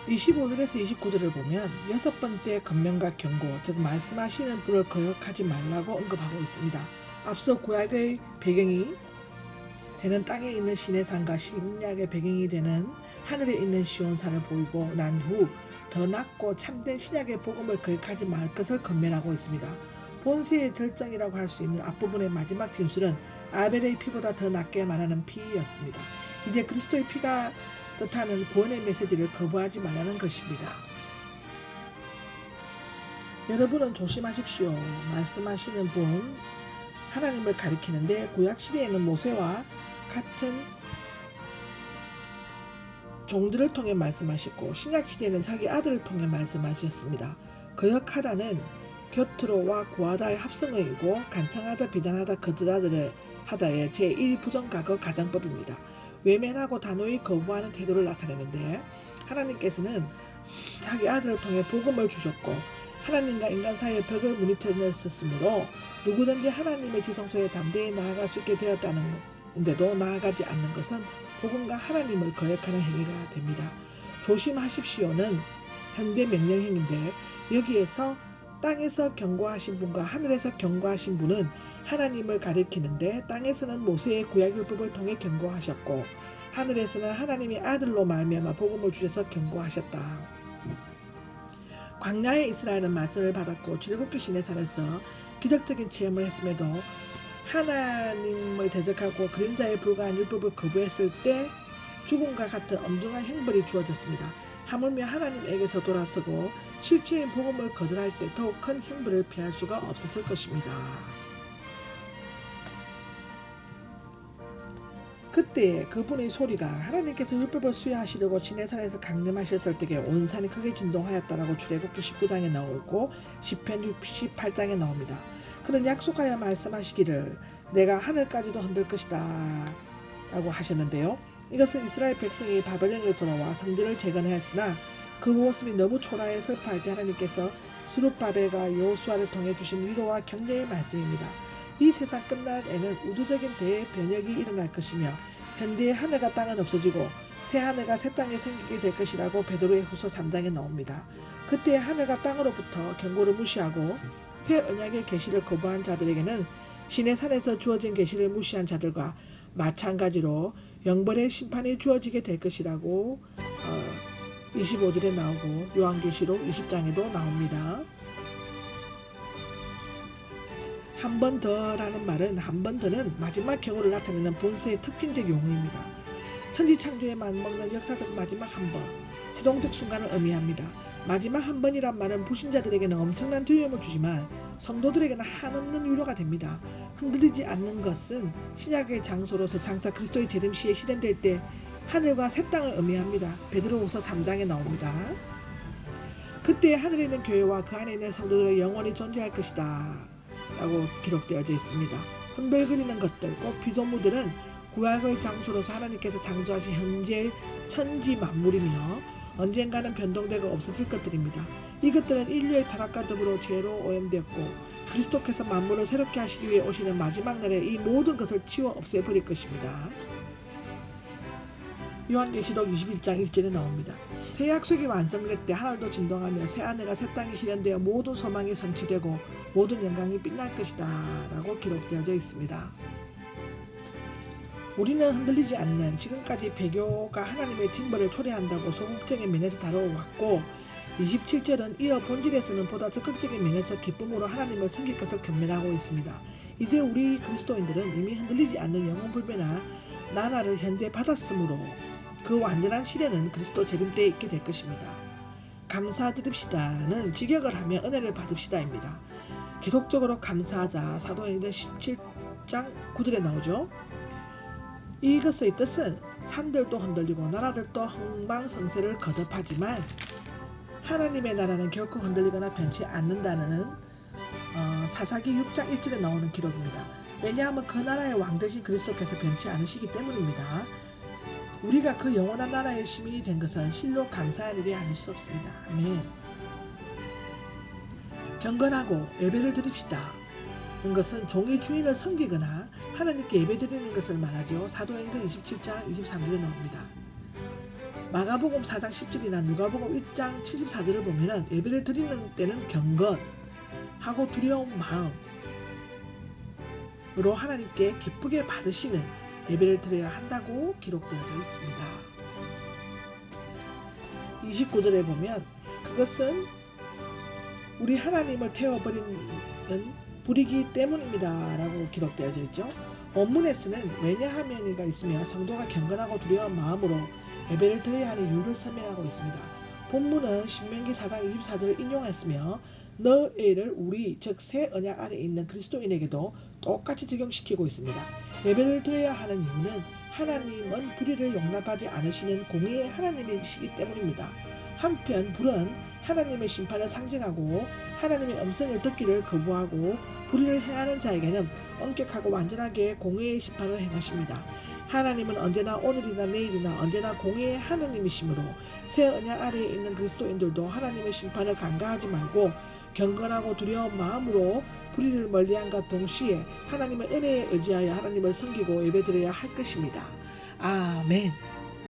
25절에서 29절을 보면 여섯 번째 권면과 경고, 즉 말씀하시는 분을 거역하지 말라고 언급하고 있습니다. 앞서 구약의 배경이 되는 땅에 있는 시내산과 신약의 배경이 되는 하늘에 있는 시온산을 보이고 난 후 더 낮고 참된 신약의 복음을 거역하지 말 것을 권면하고 있습니다. 본세의 결정이라고 할 수 있는 앞부분의 마지막 진술은 아벨의 피보다 더 낮게 말하는 피였습니다. 이제 그리스도의 피가 뜻하는 구원의 메시지를 거부하지 말라는 것입니다. 여러분은 조심하십시오. 말씀하시는 분 하나님을 가리키는데 구약시대에는 모세와 같은 종들을 통해 말씀하셨고 신약시대에는 자기 아들을 통해 말씀하셨습니다. 거역하다는 곁으로와 구하다의 합성어이고 간청하다 비난하다 거듭하다의 제1부정과거 가정법입니다. 외면하고 단호히 거부하는 태도를 나타내는데 하나님께서는 자기 아들을 통해 복음을 주셨고 하나님과 인간 사이의 벽을 무너뜨렸으므로 누구든지 하나님의 지성소에 담대히 나아갈 수 있게 되었다는데도 나아가지 않는 것은 복음과 하나님을 거역하는 행위가 됩니다. 조심하십시오는 현재 명령형인데 여기에서 땅에서 경고하신 분과 하늘에서 경고하신 분은 하나님을 가리키는데 땅에서는 모세의 구약율법을 통해 경고하셨고 하늘에서는 하나님의 아들로 말미암아 복음을 주셔서 경고하셨다. 광야의 이스라엘은 말씀을 받았고 출애굽기 시내산에서 기적적인 체험을 했음에도 하나님을 대적하고 그림자에 불과한 율법을 거부했을 때 죽음과 같은 엄중한 형벌이 주어졌습니다. 하물며 하나님에게서 돌아서고 실체인 복음을 거절할 때 더욱 큰 형벌을 피할 수가 없었을 것입니다. 그때 그분의 소리가 하나님께서 율법을 수여하시려고 시내산에서 강림하셨을 때에 온 산이 크게 진동하였다라고 출애굽기 19장에 나오고 시편 68장에 나옵니다. 그는 약속하여 말씀하시기를 내가 하늘까지도 흔들 것이다 라고 하셨는데요. 이것은 이스라엘 백성이 바벨론으로 돌아와 성전을 재건했으나 그 모습이 너무 초라해 슬퍼할 때 하나님께서 스룹바벨과 여호수아를 통해 주신 위로와 격려의 말씀입니다. 이 세상 끝날에는 우주적인 대변혁이 일어날 것이며 현재의 하늘과 땅은 없어지고 새 하늘과 새 땅이 생기게 될 것이라고 베드로의 후서 3장에 나옵니다. 그때 하늘과 땅으로부터 경고를 무시하고 새 언약의 계시를 거부한 자들에게는 신의 산에서 주어진 계시를 무시한 자들과 마찬가지로 영벌의 심판이 주어지게 될 것이라고 25절에 나오고 요한계시록 20장에도 나옵니다. 한 번 더라는 말은 한 번 더는 마지막 경우를 나타내는 본서의 특징적 용어입니다. 천지창조에 맞먹는 역사적 마지막 한 번, 시동적 순간을 의미합니다. 마지막 한 번이란 말은 불신자들에게는 엄청난 두려움을 주지만 성도들에게는 한없는 위로가 됩니다. 흔들리지 않는 것은 신약의 장소로서 장차 그리스도의 재림 시에 실현될 때 하늘과 새 땅을 의미합니다. 베드로후서 3장에 나옵니다. 그때 하늘에 있는 교회와 그 안에 있는 성도들의 영원히 존재할 것이다 라고 기록되어져 있습니다. 흔들거리는 것들, 꼭 피조물들은 구약의 장소로서 하나님께서 창조하신 현재 천지 만물이며 언젠가는 변동되고 없어질 것들입니다. 이것들은 인류의 타락과 더불어 죄로 오염되었고 그리스도께서 만물을 새롭게 하시기 위해 오시는 마지막 날에 이 모든 것을 치워 없애버릴 것입니다. 요한계시록 21장 1절에 나옵니다. 새 약속이 완성될 때 하늘도 진동하며 새 하늘과 새 땅이 실현되어 모든 소망이 성취되고 모든 영광이 빛날 것이다 라고 기록되어져 있습니다. 우리는 흔들리지 않는 지금까지 배교가 하나님의 징벌을 초래한다고 소극적인 면에서 다뤄왔고 27절은 이어 본질에서는 보다 적극적인 면에서 기쁨으로 하나님을 섬길 것을 견면하고 있습니다. 이제 우리 그리스도인들은 이미 흔들리지 않는 영원불변한 나라를 현재 받았으므로 그 완전한 시련은 그리스도 재림 때에 있게 될 것입니다. 감사드립시다는 직역을 하며 은혜를 받읍시다입니다. 계속적으로 감사하자 사도행전 17장 9절에 나오죠. 이것의 뜻은 산들도 흔들리고 나라들도 흥망성쇠를 거듭하지만 하나님의 나라는 결코 흔들리거나 변치 않는다는 사사기 6장 1절에 나오는 기록입니다. 왜냐하면 그 나라의 왕 되신 그리스도께서 변치 않으시기 때문입니다. 우리가 그 영원한 나라의 시민이 된 것은 실로 감사할 일이 아닐 수 없습니다. 아멘. 경건하고 예배를 드립시다. 이것은 종의 주인을 섬기거나 하나님께 예배드리는 것을 말하죠. 사도행전 27장 23절에 나옵니다. 마가복음 4장 10절이나 누가복음 1장 74절을 보면은 예배를 드리는 때는 경건하고 두려운 마음으로 하나님께 기쁘게 받으시는 예배를 드려야 한다고 기록되어져 있습니다. 29절에 보면 그것은 우리 하나님을 태워버리는 불이기 때문입니다 라고 기록되어져 있죠. 원문에서는 왜냐하면이가 있으며 성도가 경건하고 두려운 마음으로 예배를 드려야 하는 이유를 설명하고 있습니다. 본문은 신명기 4장 24절을 인용했으며 너희를 우리 즉 새 언약 안에 있는 그리스도인에게도 똑같이 적용시키고 있습니다. 예배를 드려야 하는 이유는 하나님은 불의를 용납하지 않으시는 공의의 하나님이시기 때문입니다. 한편 불은 하나님의 심판을 상징하고 하나님의 음성을 듣기를 거부하고 불의를 행하는 자에게는 엄격하고 완전하게 공의의 심판을 행하십니다. 하나님은 언제나 오늘이나 내일이나 언제나 공의의 하나님이시므로 새 언약 아래에 있는 그리스도인들도 하나님의 심판을 간과하지 말고 경건하고 두려운 마음으로 불의를 멀리함과 동시에 하나님의 은혜에 의지하여 하나님을 섬기고 예배드려야 할 것입니다. 아멘.